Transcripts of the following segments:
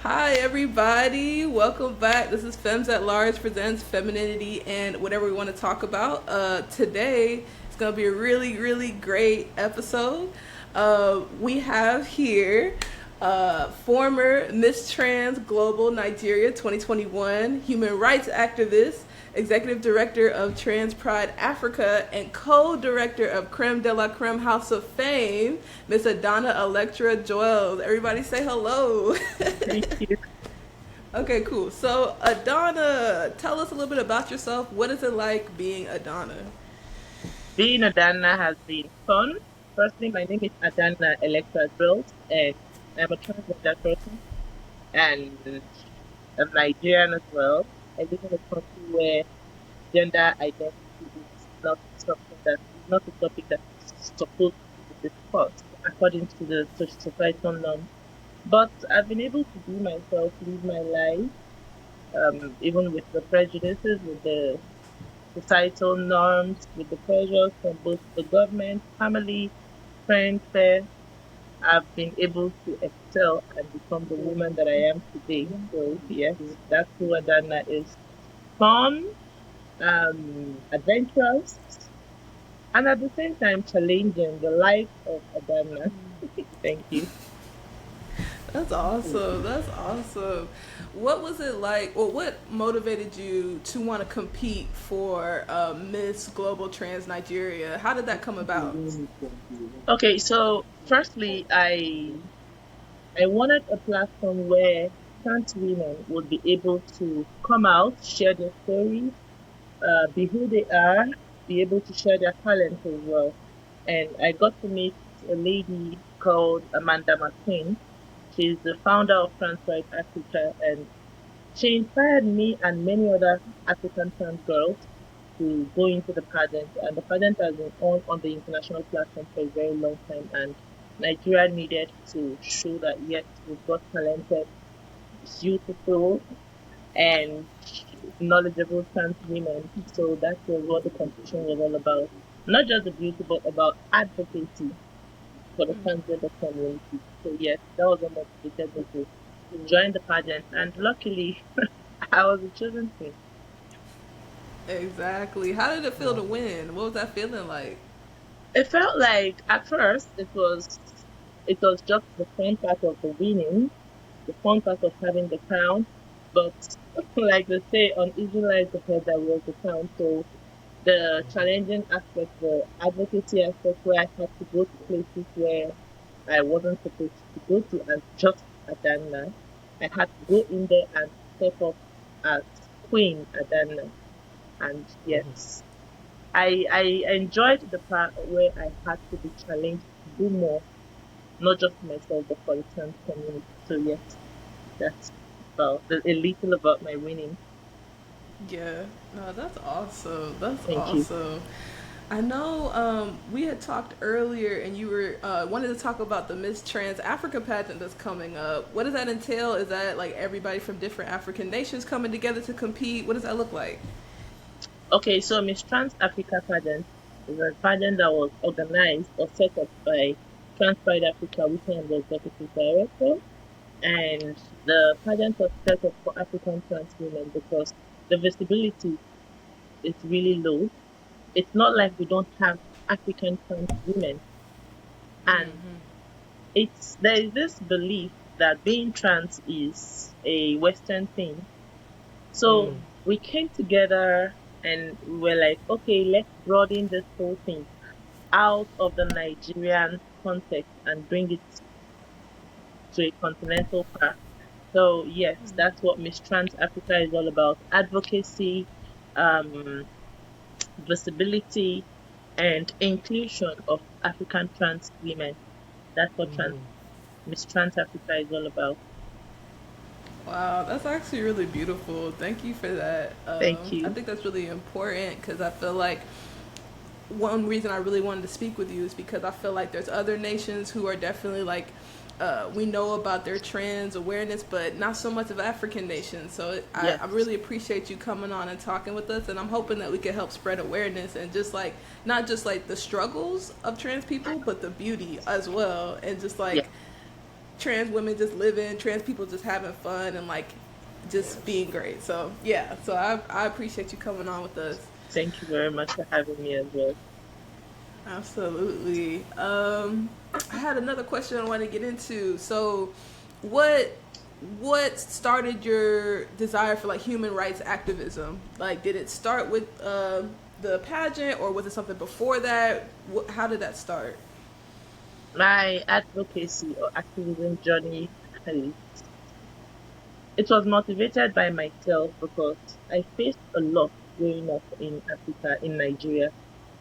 Hi, everybody. Welcome back. This is FEMMES LRG Presents Femininity and whatever we want to talk about. Today, it's going to be a really, really great episode. We have here former Miss Trans Global Nigeria 2021 human rights activist, executive director of Trans Pride Africa, and co-director of Creme de la Creme House of Fame, Miss Adanna Electra Joels. Everybody say hello. Thank you. Okay, cool. So, Adanna, tell us a little bit about yourself. What is it like being Adanna? Being Adanna has been fun. Firstly, my name is Adanna Electra Joels, and I'm a transgender person, and I'm Nigerian as well. I live in a country where gender identity is not something that is not a topic that is supposed to be discussed according to the societal norm. But I've been able to be myself, live my life, even with the prejudices, with the societal norms, with the pressures from both the government, family, friends there. I've been able to excel and become the woman that I am today. So yes, that's who Adanna is. Fun, adventurous, and at the same time challenging the life of Adanna. Thank you. That's awesome. That's awesome. What was it like, or what motivated you to want to compete for Miss Global Trans Nigeria? How did that come about? Okay, so firstly, I wanted a platform where trans women would be able to come out, share their stories, be who they are, be able to share their talents as well. And I got to meet a lady called Amanda McQueen. She's the founder of Trans Pride Africa, and she inspired me and many other African trans girls to go into the pageant. And the pageant has been on the international platform for a very long time. And Nigeria needed to show that yes, we've got talented, beautiful, and knowledgeable trans women. So that was what the competition was all about. Not just the beauty, but about advocacy for the transgender community. So yes, that was what motivated me to join the pageant. And luckily, I was the chosen queen. Exactly. How did it feel to win? What was that feeling like? It felt like at first it was just the fun part of the winning, the fun part of having the crown. But like they say, on easy lies the head that wears the crown. So the challenging aspect, the advocacy aspect, where I had to go to places where I wasn't supposed to go to as just Adanna. I had to go in there and step up as Queen Adanna. And yes, I enjoyed the part where I had to be challenged to do more, not just for myself, but for the trans community. So yes, that's about a little about my winning. Yeah, no, that's awesome. That's Thank you. awesome. I know we had talked earlier, and you were wanted to talk about the Miss Trans Africa pageant that's coming up. What does that entail? Is that like everybody from different African nations coming together to compete? What does that look like? Okay, so Miss Trans Africa pageant is a pageant that was organized or set up by Trans Pride Africa, which I am the executive director. And the pageant was set up for African trans women because the visibility is really low. It's not like we don't have African trans women. And it's there is this belief that being trans is a Western thing. So we came together and we were like, okay, let's broaden this whole thing out of the Nigerian context and bring it to a continental part. So yes, that's what Miss Trans Africa is all about: advocacy, um, visibility, and inclusion of African trans women. That's what Miss Trans Africa is all about. Wow, that's actually really beautiful. Thank you for that. Thank I you. think that's really important because I feel like one reason I really wanted to speak with you is because I feel like there's other nations who are definitely like we know about their trans awareness, but not so much of African nations. So I Yes, really appreciate you coming on and talking with us, and I'm hoping that we can help spread awareness and just like not just like the struggles of trans people, but the beauty as well, and just yes, like trans women just living, trans people just having fun and like just being great. So yeah, so I appreciate you coming on with us. Thank you very much for having me as well. Absolutely. I had another question I wanted to get into. So, what what started your desire for like human rights activism? Like, did it start with the pageant, or was it something before that? How did that start? My advocacy or activism journey, I- it was motivated by myself because I faced a lot growing up in Africa, in Nigeria,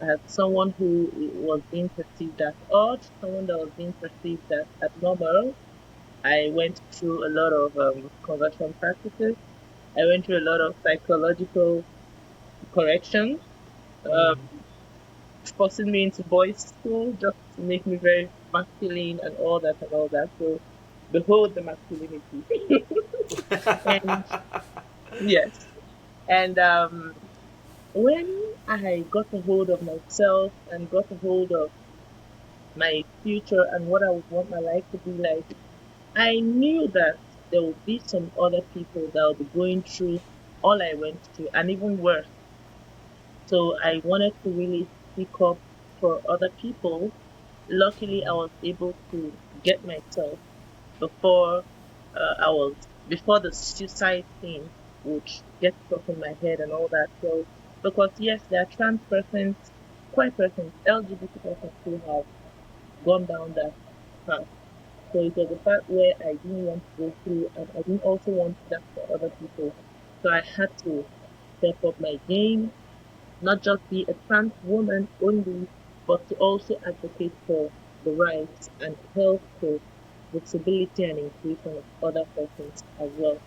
as someone who was being perceived as odd, someone that was being perceived as abnormal. I went through a lot of conversion practices. I went through a lot of psychological corrections, Mm. forcing me into boys' school just to make me very masculine and all that and all that. So, behold the masculinity. And yes, and when I got a hold of myself and got a hold of my future and what I would want my life to be like, I knew that there would be some other people that will be going through all I went through and even worse. So I wanted to really speak up for other people. Luckily, I was able to get myself before I was before the suicide thing would get stuck in my head and all that. So because yes, there are trans persons, queer persons, LGBT persons who have gone down that path. So it was a part where I didn't want to go through, and I didn't also want that for other people. So I had to step up my game, not just be a trans woman only, but to also advocate for the rights and health for disability and inclusion of other persons as well.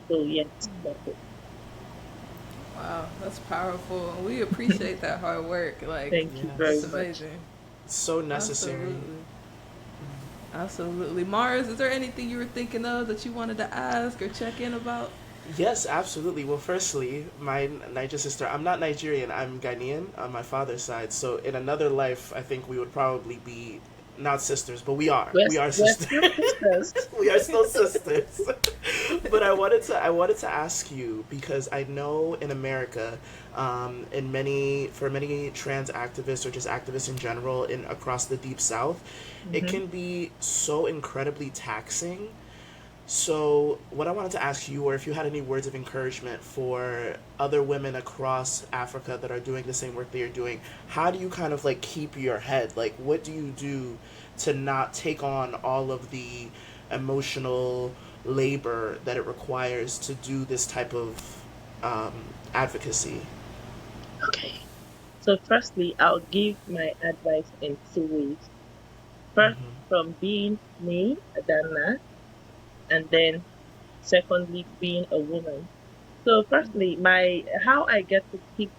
So yes, that's it. Wow, that's powerful. We appreciate that hard work. Like, Thank you very it's Yes. much. amazing. So necessary. Absolutely. Absolutely. Mars, is there anything you were thinking of that you wanted to ask or check in about? Yes, absolutely. Well, firstly, my Niger sister, I'm not Nigerian, I'm Ghanaian on my father's side. So in another life, I think we would probably be not sisters, but we are. We're, We are we're sisters. still sisters. We are still sisters. But I wanted to ask you because I know in America, for many trans activists or just activists in general in across the deep south, it Hmm. can be so incredibly taxing. So, what I wanted to ask you, or if you had any words of encouragement for other women across Africa that are doing the same work that you're doing, how do you kind of like keep your head? Like, what do you do to not take on all of the emotional labor that it requires to do this type of um, advocacy? Okay. So firstly, I'll give my advice in two ways. First, Mm-hmm. from being me, Adanna, and then secondly, being a woman. So firstly, my how I get to keep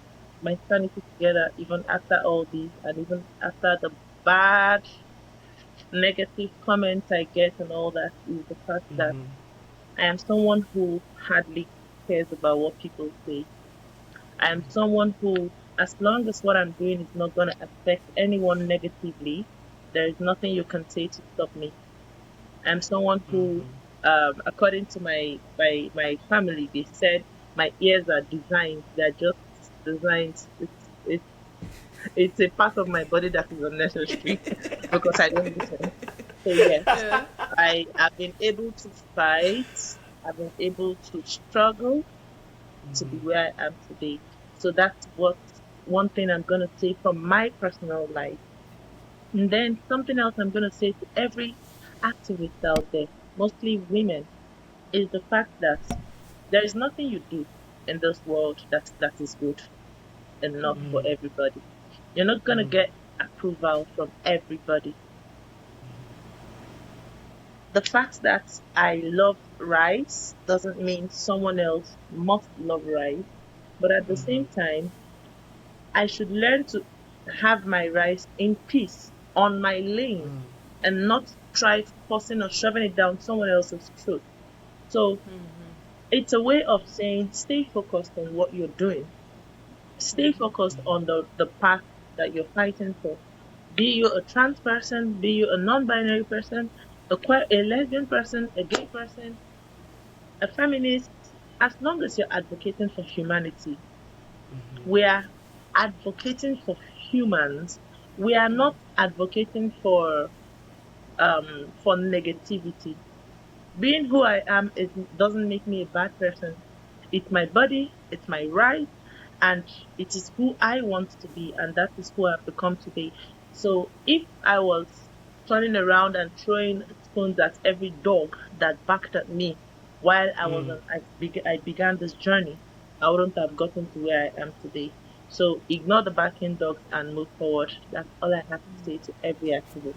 my sanity together even after all this and even after the bad negative comments I get and all that is the fact that Mm-hmm. I am someone who hardly cares about what people say. I am someone who, as long as what I'm doing is not going to affect anyone negatively, there is nothing you can say to stop me. I'm someone who, Mm-hmm. according to my family, they said my ears are designed. They're just designed. It's a part of my body that is unnecessary because I don't listen. So yes, Yeah. I have been able to fight. I've been able to struggle to be Mm-hmm. where I am today. So that's what one thing I'm gonna say from my personal life. And then something else I'm gonna say to every activist out there, mostly women, is the fact that there is nothing you do in this world that is good enough for Mm-hmm. everybody. You're not gonna Mm-hmm. get approval from everybody. The fact that I love rice doesn't mean someone else must love rice. But at the Mm-hmm. same time, I should learn to have my rice in peace on my lane and not try forcing or shoving it down someone else's throat. So it's a way of saying stay focused on what you're doing. Stay focused on the path that you're fighting for. Be you a trans person, be you a non binary person, a lesbian person, a gay person, a feminist, as long as you're advocating for humanity, we are advocating for humans. We are not advocating for negativity. Being who I am doesn't make me a bad person. It's my body, it's my right, and it is who I want to be, and that is who I've become today. So if I was turning around and throwing stones at every dog that barked at me while I began this journey, I wouldn't have gotten to where I am today. So ignore the barking dogs and move forward. That's all I have to say to every activist.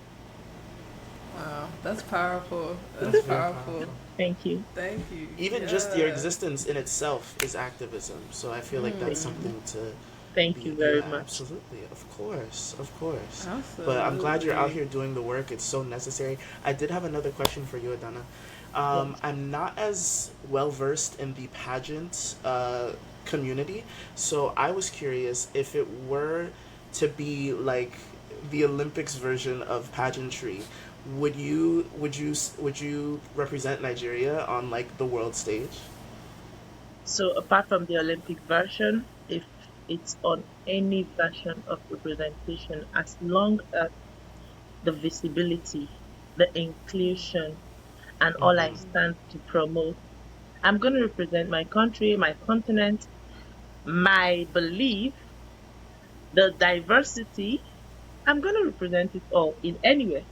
Wow, that's powerful. That's That's very powerful. powerful. Thank you. Thank you. Even just your Yeah. existence in itself is activism. So I feel like that's something to Thank you very yeah, much. absolutely. Of course. Of course. Absolutely. But I'm glad you're out here doing the work. It's so necessary. I did have another question for you, Adanna. Yes. I'm not as well versed in the pageant community, so I was curious if it were to be like the Olympics version of pageantry, would you represent Nigeria on like the world stage? So apart from the Olympic version, if it's on any version of representation, as long as the visibility, the inclusion, and all I stand to promote, I'm going to represent my country, my continent, my belief, the diversity. I'm going to represent it all in anywhere,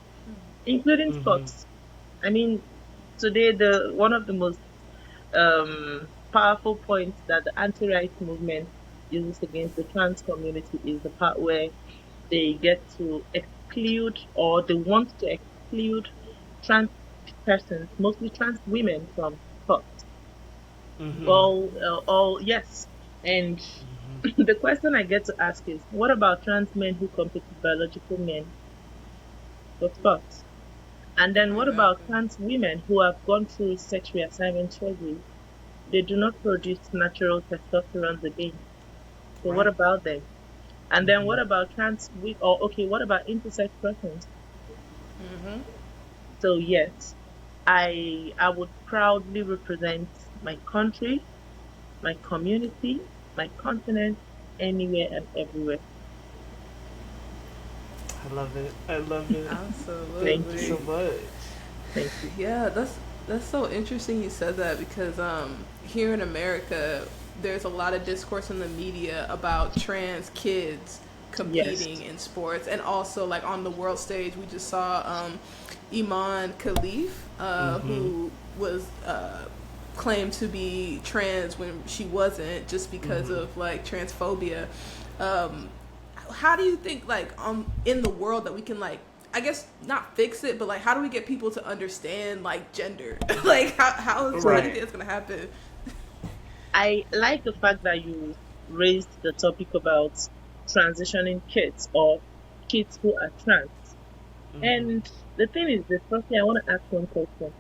including sports. I mean, today the one of the most powerful points that the anti-rights movement uses against the trans community is the part where they get to exclude, or they want to exclude, trans persons, mostly trans women, from sports. All yes. And the question I get to ask is, what about trans men who compete with biological men for sports? And then what about trans women who have gone through sex reassignment surgery? They do not produce natural testosterone again. So what about them? And then what about what about intersex persons? So yes, I would proudly represent my country, my community, my continent, anywhere and everywhere. I love it. I love it. Absolutely. Thank So much. Thank you. Yeah, that's so interesting you said that, because here in America there's a lot of discourse in the media about trans kids competing in sports, and also like on the world stage we just saw Iman Khalif, who was claimed to be trans when she wasn't, just because of like transphobia. How do you think like in the world that we can, like, I guess not fix it, but like how do we get people to understand like gender? Like how do you think that's gonna happen? I like the fact that you raised the topic about transitioning kids, or kids who are trans. And the thing is this, firstly, I want to ask one question.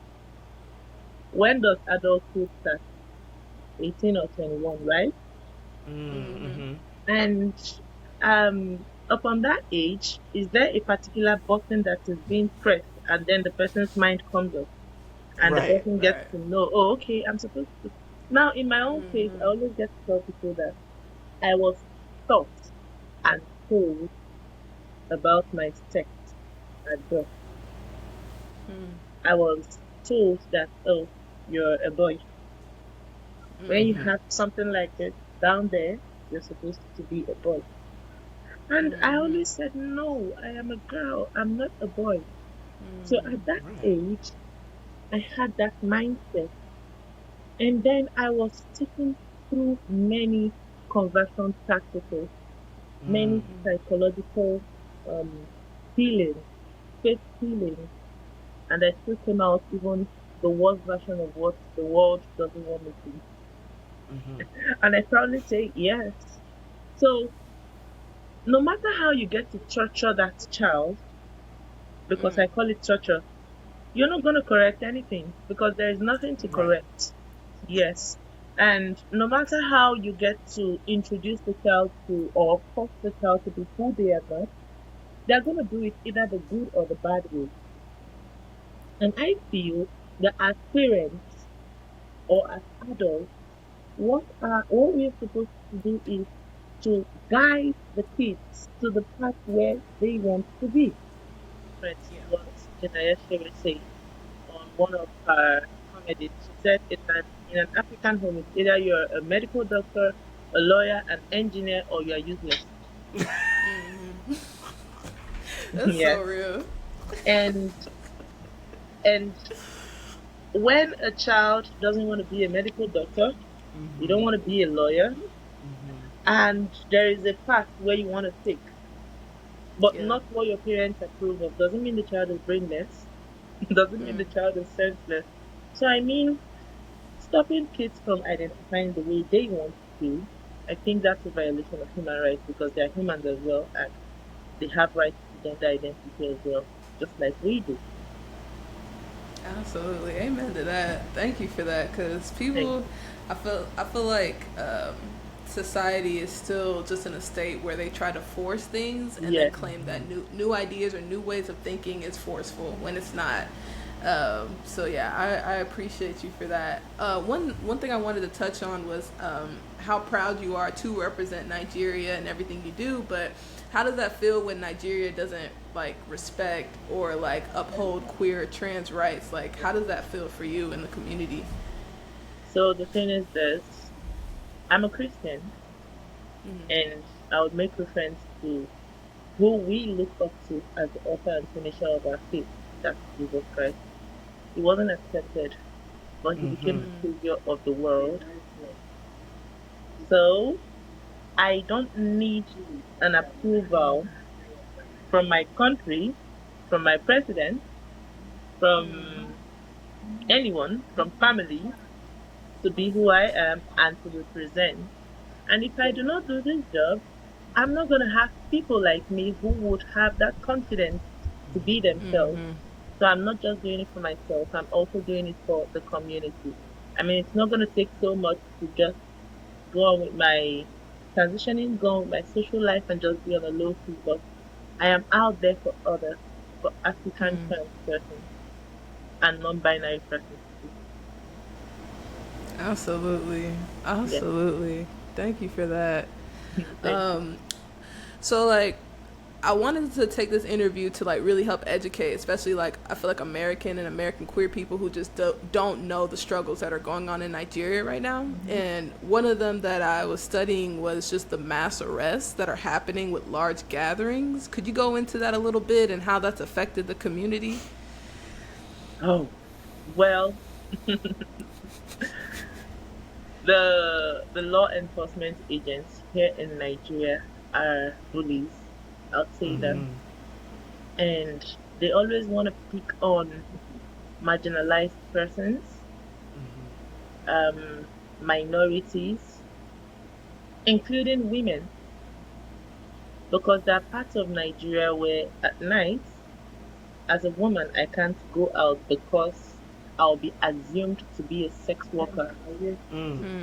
When does adulthood start? 18 or 21, right? And upon that age, is there a particular button that is being pressed and then the person's mind comes up and the person gets to know, oh, okay, I'm supposed to. Now, in my own case, I always get to tell people that I was taught and told about my sex at birth. I was told that, oh, you're a boy. When you have something like this down there, you're supposed to be a boy. And I always said, no, I am a girl. I'm not a boy. So at that age, I had that mindset. And then I was taken through many conversion practices, many psychological healing, faith healing. And I still came out even the worst version of what the world doesn't want me to be. And I proudly say yes. So no matter how you get to torture that child, because I call it torture, you're not going to correct anything, because there is nothing to correct. Yes. And no matter how you get to introduce the child to, or force the child to be who they are not, they're going to do it either the good or the bad way. And I feel that as parents or as adults, what we're supposed to do is to guide the kids to the path where they want to be. Friends, Yeah. what Janaya Shere said on one of her comedies. She said in an African home, it's either you're a medical doctor, a lawyer, an engineer, or you're useless. That's Yeah. so real. And and when a child doesn't want to be a medical doctor, you don't want to be a lawyer, and there is a path where you want to take, but Yeah. not what your parents approve of, doesn't mean the child is brainless. Doesn't mean the child is senseless. So I mean, stopping kids from identifying the way they want to, I think that's a violation of human rights because they're humans as well and they have rights to gender identity as well, just like we do. Absolutely, amen to that. Thank you for that, because Thank people, I feel like society is still just in a state where they try to force things and then Yes. claim that new ideas or new ways of thinking is forceful when it's not. So yeah, I appreciate you for that. One thing I wanted to touch on was how proud you are to represent Nigeria and everything you do, but how does that feel when Nigeria doesn't like respect or like uphold queer trans rights? Like, how does that feel for you in the community? So the thing is this, I'm a Christian and I would make reference to who we look up to as the author and finisher of our faith, that's Jesus Christ. He wasn't accepted, but he became the savior of the world. So I don't need an approval from my country, from my president, from anyone, from family, to be who I am and to represent. And if I do not do this job, I'm not going to have people like me who would have that confidence to be themselves. So I'm not just doing it for myself, I'm also doing it for the community. I mean, it's not going to take so much to just go on with my transitioning, go on with my social life and just be on a low key, but I am out there for others, for African trans persons and non-binary persons too. Absolutely, Yeah. absolutely. Thank you for that. Thank you. So like, I wanted to take this interview to like really help educate, especially like I feel like American and American queer people who just don't know the struggles that are going on in Nigeria right now. And one of them that I was studying was just the mass arrests that are happening with large gatherings. Could you go into that a little bit and how that's affected the community? Oh, well, the law enforcement agents here in Nigeria are bullies. I'll say that, and they always want to pick on marginalized persons, minorities, including women, because there are parts of Nigeria where at night, as a woman, I can't go out because I'll be assumed to be a sex worker,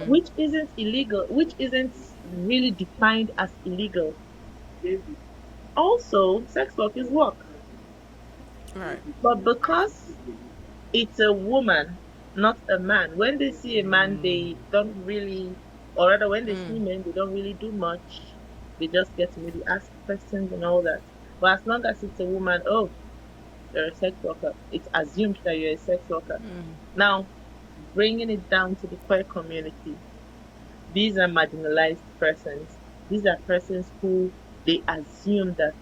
which isn't illegal, which isn't really defined as illegal. Also, sex work is work, Right. but because it's a woman, not a man, when they see a man, they don't really, or rather, when they see men, they don't really do much. They just get to maybe ask questions and all that. But as long as it's a woman, oh, you're a sex worker, it's assumed that you're a sex worker. Now, bringing it down to the queer community, these are marginalized persons. These are persons who they assume that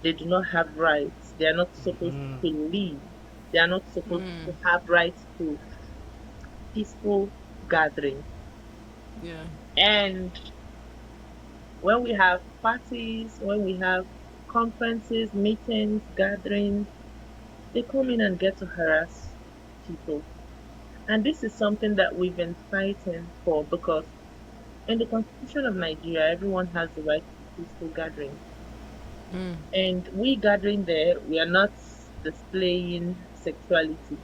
they do not have rights. They are not supposed to live. They are not supposed to have rights to peaceful gathering. Yeah. And when we have parties, when we have conferences, meetings, gatherings, they come in and get to harass people. And this is something that we've been fighting for because in the Constitution of Nigeria, everyone has the right to peaceful gathering. And we gathering there, we are not displaying sexuality.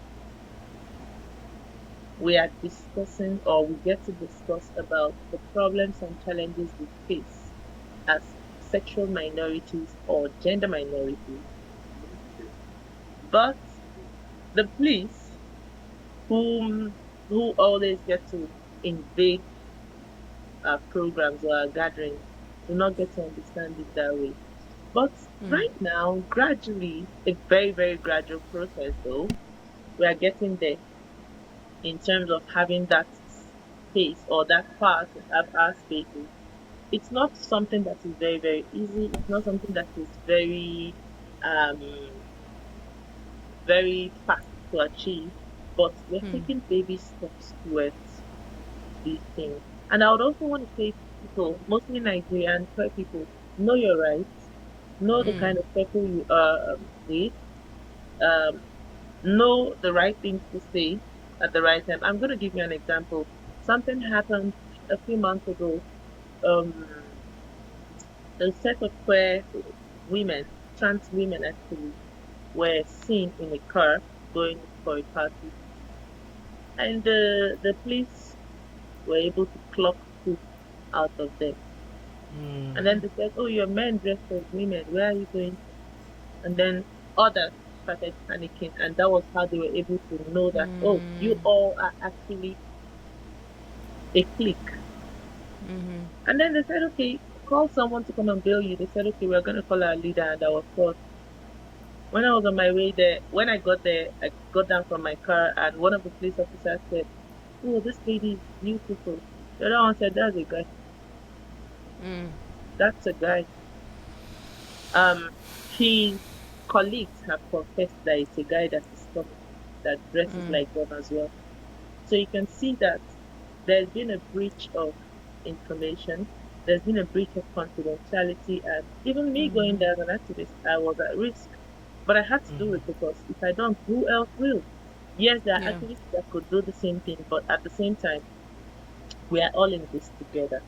We are discussing or we get to discuss about the problems and challenges we face as sexual minorities or gender minorities. But the police, who always get to invade our programs or our gatherings, do not get to understand it that way. But right now, gradually, a very, very gradual process though, we are getting there in terms of having that space or that power to have our spaces. It's not something that is very, very easy. It's not something that is um, very fast to achieve, but we're taking baby steps towards these things. And I would also want to say to people, mostly Nigerian queer people, know your rights, know the kind of people you are with, um, know the right things to say at the right time. I'm going to give you an example. Something happened a few months ago. Um, a set of queer women, trans women actually, were seen in a car going for a party, and the police were able to clock two out of them. And then they said, "Oh, you're men dressed as women. Where are you going?" And then others started panicking, and that was how they were able to know that, oh, you all are actually a clique. And then they said, okay, call someone to come and bail you. They said, okay, we're going to call our leader. And I was called. When I was on my way there, when I got there, I got down from my car, and one of the police officers said, "Oh, this lady is beautiful." The other one said, "That's a guy. That's a guy." His colleagues have confessed that it's a guy that is coming, that dresses like them as well. So you can see that there's been a breach of information, there's been a breach of confidentiality, and even me going there as an activist, I was at risk. But I had to do it because if I don't, who else will? Yes, there are activists that could do the same thing, but at the same time, we are all in this together.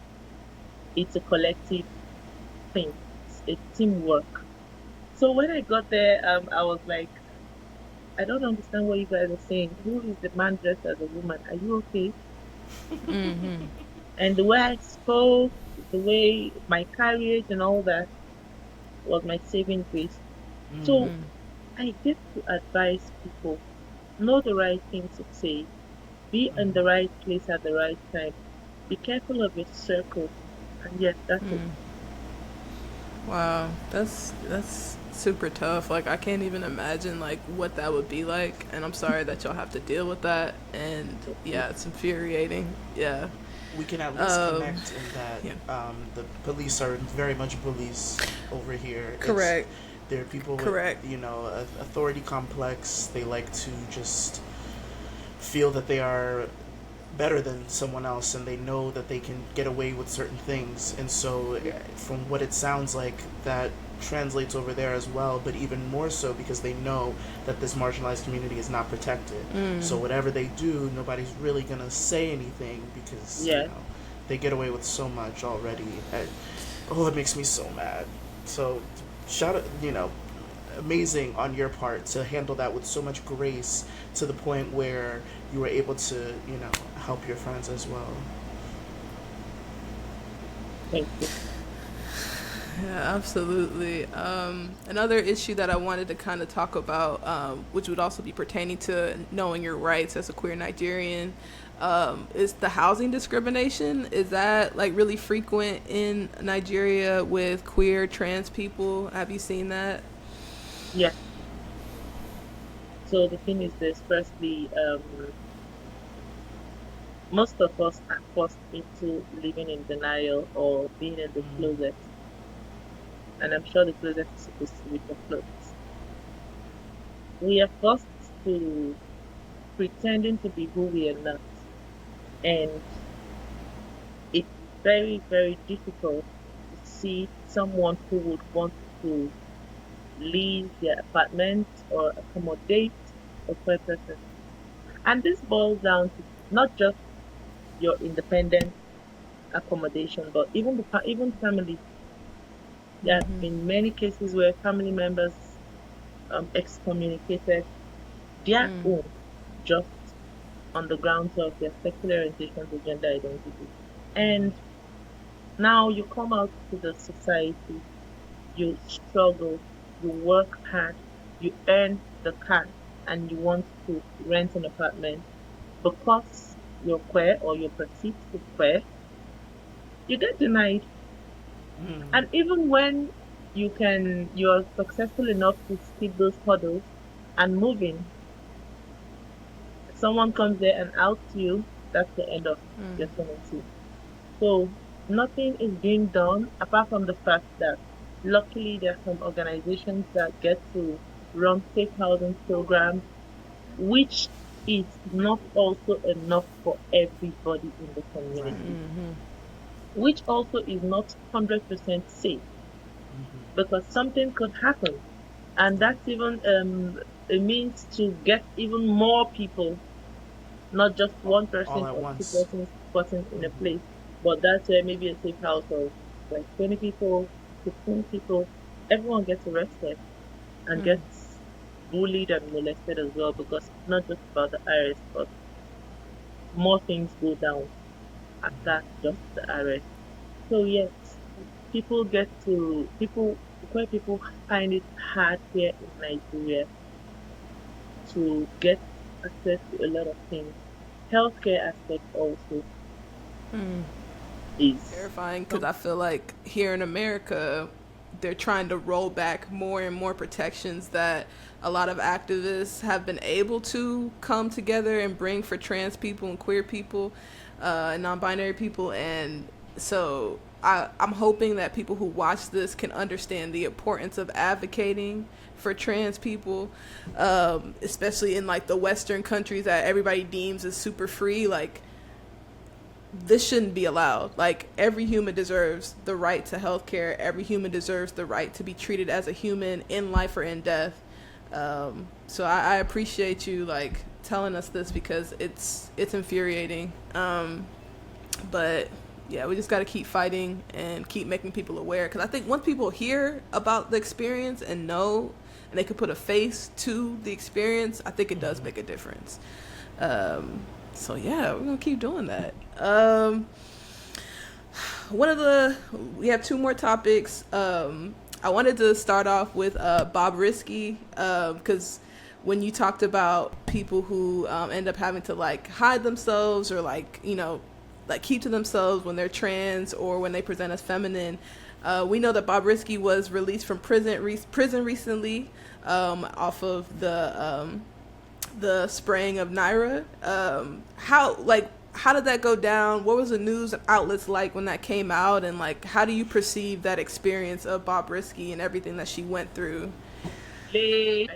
It's a collective thing. It's a teamwork. So when I got there, I was like, I don't understand what you guys are saying. Who is the man dressed as a woman? Are you okay? And the way I spoke, the way my carriage and all that was my saving grace. So I get to advise people, know the right thing to say, be in the right place at the right time, be careful of your circle, and yes, that's it. Wow, that's super tough. Like, I can't even imagine like what that would be like, and I'm sorry that y'all have to deal with that. And yeah, it's infuriating. Yeah. We can at least connect in that the police are very much bullies over here. Correct. They're people with, authority complex. They like to just feel that they are better than someone else, and they know that they can get away with certain things. And so from what it sounds like, that translates over there as well, but even more so because they know that this marginalized community is not protected. So whatever they do, nobody's really going to say anything because they get away with so much already. It makes me so mad. So shout out, amazing on your part to handle that with so much grace to the point where you were able to, help your friends as well. Thank you. Yeah, absolutely. Another issue that I wanted to kind of talk about, which would also be pertaining to knowing your rights as a queer Nigerian, is the housing discrimination. Is that like really frequent in Nigeria with queer trans people? Have you seen that? Yeah. So the thing is this, firstly, most of us are forced into living in denial or being in the closet. And I'm sure the closet is supposed to be the clothes. We are forced to pretending to be who we are not. And it's very, very difficult to see someone who would want to leave their apartment or accommodate a queer person. And this boils down to not just your independent accommodation, but even family. There have been many cases where family members excommunicated their own just on the grounds of their sexual orientation or gender identity. And now you come out to the society, you struggle, you work hard, you earn the cash, and you want to rent an apartment because you're queer or you're perceived to be queer, you get denied. And even when you're successful enough to skip those hurdles and move in, someone comes there and outs you, that's the end of your tenancy. So nothing is being done apart from the fact that luckily there are some organizations that get to run safe housing programs, which is not also enough for everybody in the community, which also is not 100% safe because something could happen. And that's even a means to get even more people, not just one person all at or two once. persons in a place, but that's where maybe a safe house of like 20 people, 15 people, everyone gets arrested and gets bullied and molested as well because it's not just about the arrest, but more things go down after just the arrest. So yes, queer people find it hard here in Nigeria to get access to a lot of things. Healthcare aspect also is Terrifying, because I feel like here in America, they're trying to roll back more and more protections that a lot of activists have been able to come together and bring for trans people and queer people, and non-binary people. And so I'm hoping that people who watch this can understand the importance of advocating for trans people, especially in like the Western countries that everybody deems as super free. Like, this shouldn't be allowed. Like, every human deserves the right to health care. Every human deserves the right to be treated as a human in life or in death. So I appreciate you like telling us this because it's infuriating. But yeah, we just got to keep fighting and keep making people aware. Because I think once people hear about the experience and know, and they can put a face to the experience, I think it does make a difference. So yeah, we're gonna keep doing that. We have two more topics. I wanted to start off with Bobrisky, because when you talked about people who end up having to like hide themselves or like, you know, like keep to themselves when they're trans or when they present as feminine, we know that Bobrisky was released from prison recently, off of the spraying of Naira. How did that go down? What was the news outlets like when that came out? And like, how do you perceive that experience of Bobrisky and everything that she went through? late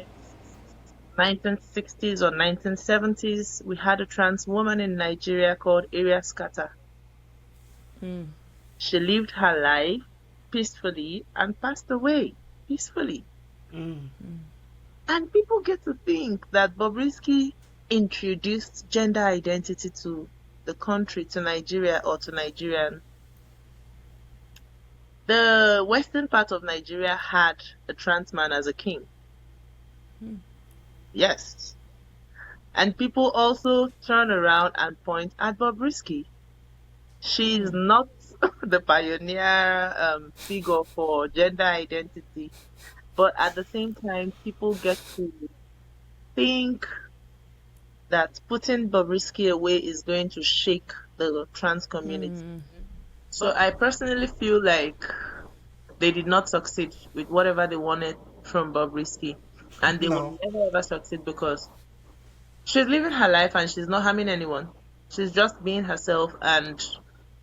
1960s or 1970s. We had a trans woman in Nigeria called Area Scatter. She lived her life peacefully and passed away peacefully. And people get to think that Bobrisky introduced gender identity to the country, to Nigeria or to Nigerian. The western part of Nigeria had a trans man as a king. Yes. And people also turn around and point at Bobrisky. She's not the pioneer figure for gender identity. But at the same time, people get to think that putting Bobrisky away is going to shake the trans community. So I personally feel like they did not succeed with whatever they wanted from Bobrisky. And they will never ever succeed because she's living her life and she's not harming anyone. She's just being herself, and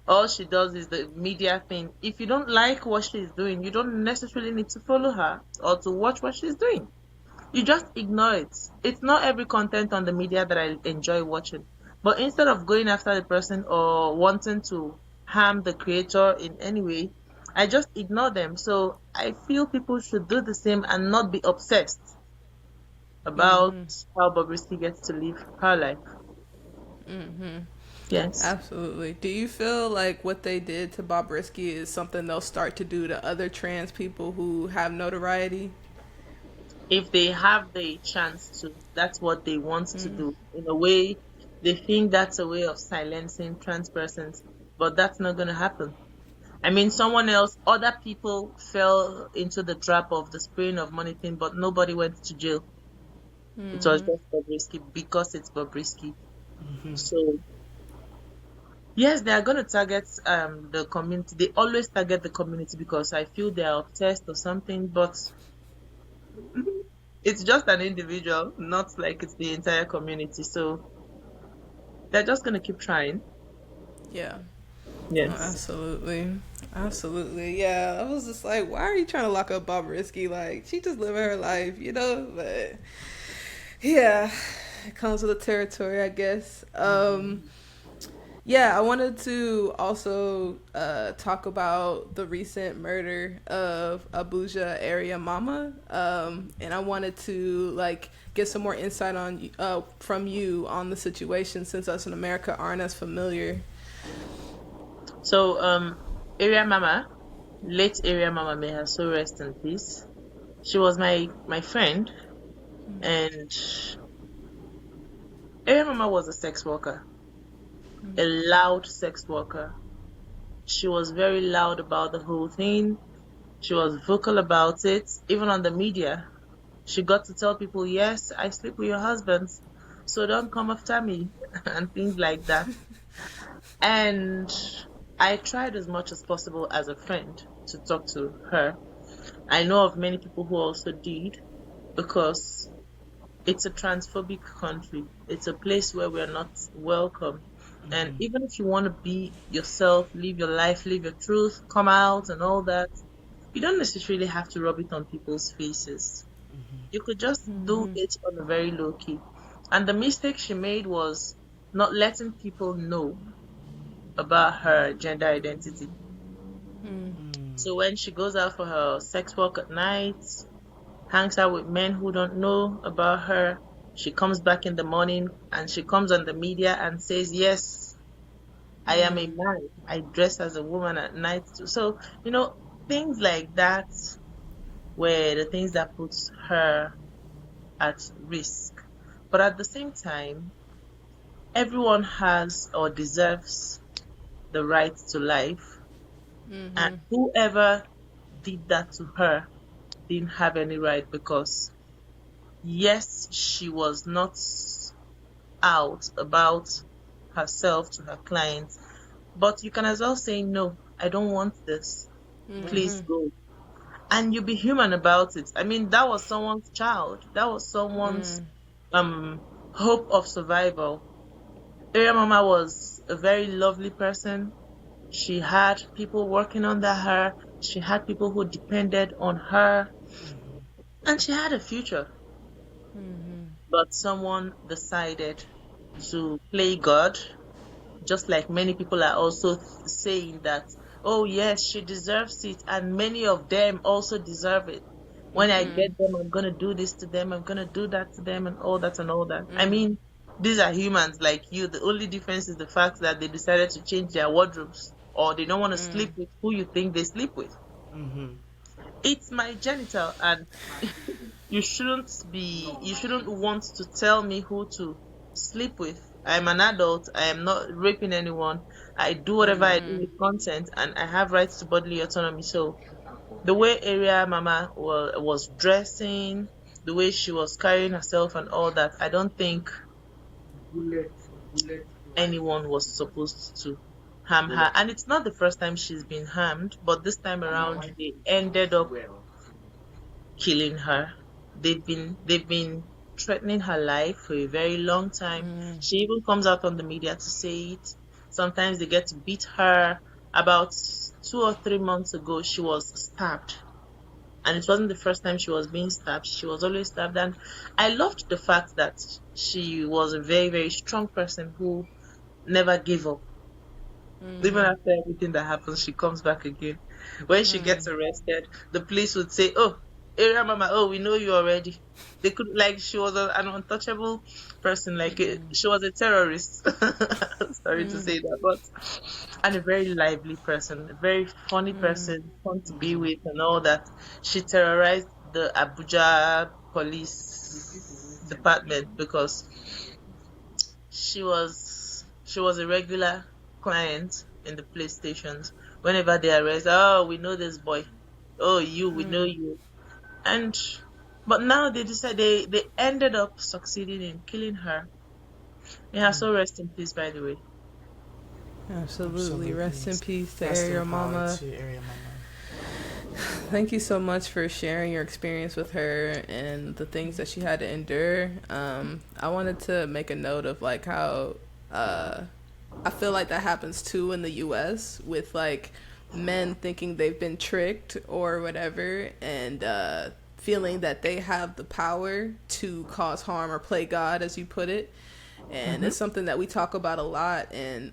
all she does is the media thing. If you don't like what she's doing, you don't necessarily need to follow her or to watch what she's doing. You just ignore it. It's not every content on the media that I enjoy watching. But instead of going after the person or wanting to harm the creator in any way, I just ignore them. So I feel people should do the same and not be obsessed about how Bobrisky gets to live her life. Yes. Absolutely. Do you feel like what they did to Bobrisky is something they'll start to do to other trans people who have notoriety? If they have the chance to, that's what they want to do. In a way, they think that's a way of silencing trans persons, but that's not going to happen. I mean, other people fell into the trap of the spraying of money thing, but nobody went to jail. It was just Bobrisky because it's Bobrisky. So yes, they are going to target the community. They always target the community because I feel they are obsessed or something, but it's just an individual, not like it's the entire community. So they're just going to keep trying. Yeah. Oh, Yes. absolutely. Absolutely. Yeah. I was just like, why are you trying to lock up Bobrisky? Like, she just living her life, you know? But yeah, it comes with the territory, I guess. Yeah, I wanted to also talk about the recent murder of Abuja area mama, and I wanted to like get some more insight on from you on the situation since us in America aren't as familiar. So, area mama, late area mama, may her soul rest in peace. She was my friend, and area mama was a sex worker, a loud sex worker. She was very loud about the whole thing. She was vocal about it, even on the media. She got to tell people, yes, I sleep with your husbands, so don't come after me, and things like that. And I tried as much as possible as a friend to talk to her. I know of many people who also did, because it's a transphobic country. It's a place where we're not welcome. And even if you want to be yourself, live your life, live your truth, come out and all that, you don't necessarily have to rub it on people's faces. You could just do it on a very low key. And the mistake she made was not letting people know about her gender identity. So when she goes out for her sex work at night, hangs out with men who don't know about her, she comes back in the morning and she comes on the media and says, yes, I am a man. I dress as a woman at night too. So, things like that were the things that puts her at risk. But at the same time, everyone has or deserves the right to life. And whoever did that to her didn't have any right, because yes, she was not out about herself to her clients, but you can as well say, no, I don't want this. Please go. And you be human about it. I mean, that was someone's child. That was someone's hope of survival. Area Mama was a very lovely person. She had people working under her. She had people who depended on her. And she had a future. But someone decided to play God, just like many people are also saying that, oh yes, she deserves it, and many of them also deserve it. When I get them, I'm going to do this to them, I'm going to do that to them, and all that and all that. I mean, these are humans like you. The only difference is the fact that they decided to change their wardrobes, or they don't want to sleep with who you think they sleep with. It's my genital, and you shouldn't want to tell me who to sleep with. I'm an adult. I am not raping anyone. I do whatever I do with consent, and I have rights to bodily autonomy. So the way area mama was dressing, the way she was carrying herself and all that, I don't think anyone was supposed to harm her. And it's not the first time she's been harmed, but this time around they ended up killing her. They've been threatening her life for a very long time. She even comes out on the media to say it. Sometimes they get to beat her. About 2 or 3 months ago, she was stabbed. And it wasn't the first time she was being stabbed. She was always stabbed. And I loved the fact that she was a very, very strong person who never gave up. Even after everything that happens, she comes back again. When she gets arrested, the police would say, oh, area mama, oh, we know you already. They could, like, she was an untouchable person, like she was a terrorist. Sorry to say that, but and a very lively person, a very funny person, fun to be with and all that. She terrorized the Abuja police department because she was a regular client in the police stations. Whenever they arrest, oh, we know this boy. Oh, we know you. And But now they decided they ended up succeeding in killing her. Yeah, so rest in peace, by the way. Absolutely. Absolutely. Rest in peace to Rest in Ariel power Mama. to Area Mama. Thank you so much for sharing your experience with her and the things that she had to endure. I wanted to make a note of like how I feel like that happens too in the US with like men thinking they've been tricked or whatever and feeling that they have the power to cause harm or play God, as you put it. And it's something that we talk about a lot. And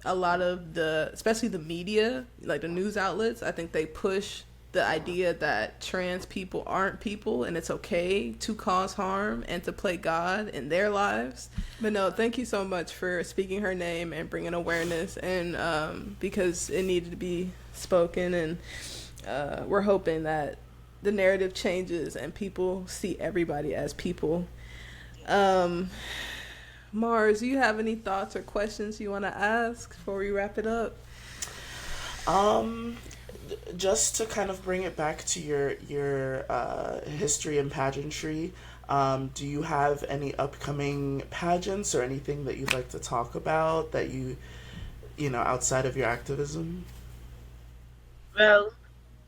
a lot of the, especially the media, like the news outlets, I think they push the idea that trans people aren't people and it's okay to cause harm and to play God in their lives. But no, thank you so much for speaking her name and bringing awareness, and because it needed to be spoken, and we're hoping that the narrative changes and people see everybody as people. Marz, do you have any thoughts or questions you want to ask before we wrap it up? Just to kind of bring it back to your history and pageantry, do you have any upcoming pageants or anything that you'd like to talk about that you know, outside of your activism? Well,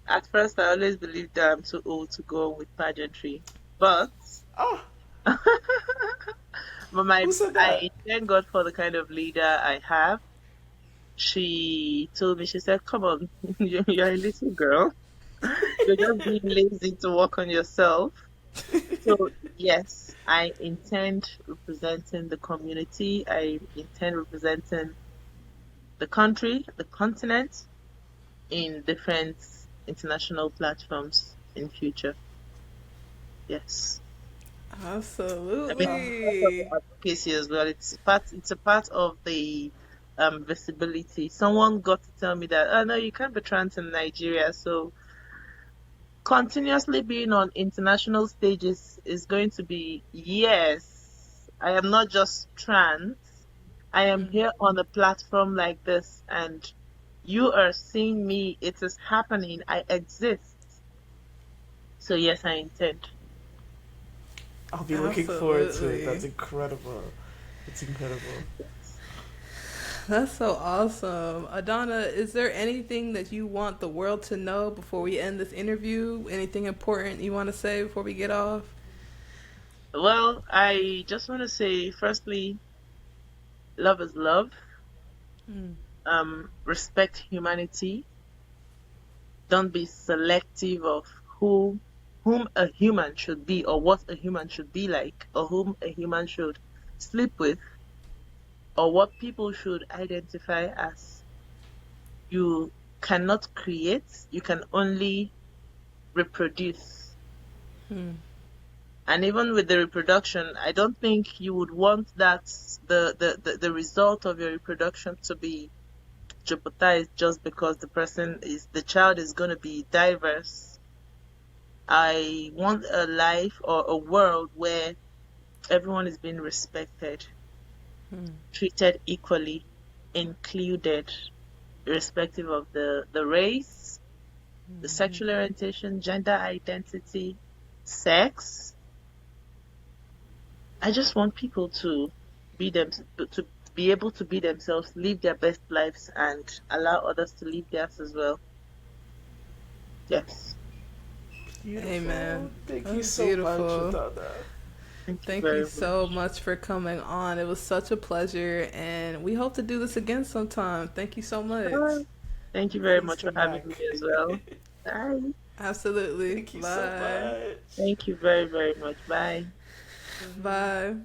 at first I always believed that I'm too old to go with pageantry, but Oh, but my who said that? I thank God for the kind of leader I have. She told me, she said, "Come on, you're a little girl. You're just being lazy to work on yourself." So yes, I intend representing the community. I intend representing the country, the continent in different international platforms in future. Yes. I mean, it's part of Absolutely. the advocacy as well. It's a part of the visibility. Someone got to tell me that, oh no, you can't be trans in Nigeria. So continuously being on international stages is going to be, yes, I am not just trans. I am here on a platform like this, and you are seeing me. It is happening. I exist. So yes, I intend. I'll be looking forward to it. That's Absolutely. incredible. It's incredible. That's so awesome. Adanna, is there anything that you want the world to know before we end this interview? Anything important you want to say before we get off? Well, I just want to say, firstly, love is love. Respect humanity. Don't be selective of who, whom a human should be, or what a human should be like, or whom a human should sleep with, or what people should identify as. You cannot create, you can only reproduce. And even with the reproduction, I don't think you would want that the result of your reproduction to be jeopardized just because the child is going to be diverse. I want a life or a world where everyone is being respected, treated equally, included, irrespective of the race, the sexual orientation, gender identity, sex. I just want people to be them, to be able to be themselves, live their best lives, and allow others to live theirs as well. Yes. Beautiful. Amen. Thank you That's so much, beautiful. Adana. Thank you Thank very you so much. much for coming on. It was such a pleasure, and we hope to do this again sometime. Thank you so much. Thank you very Please much for come having me back. as well. Bye. Absolutely. Thank you so Bye. much. Thank you very, very much. Bye. Bye.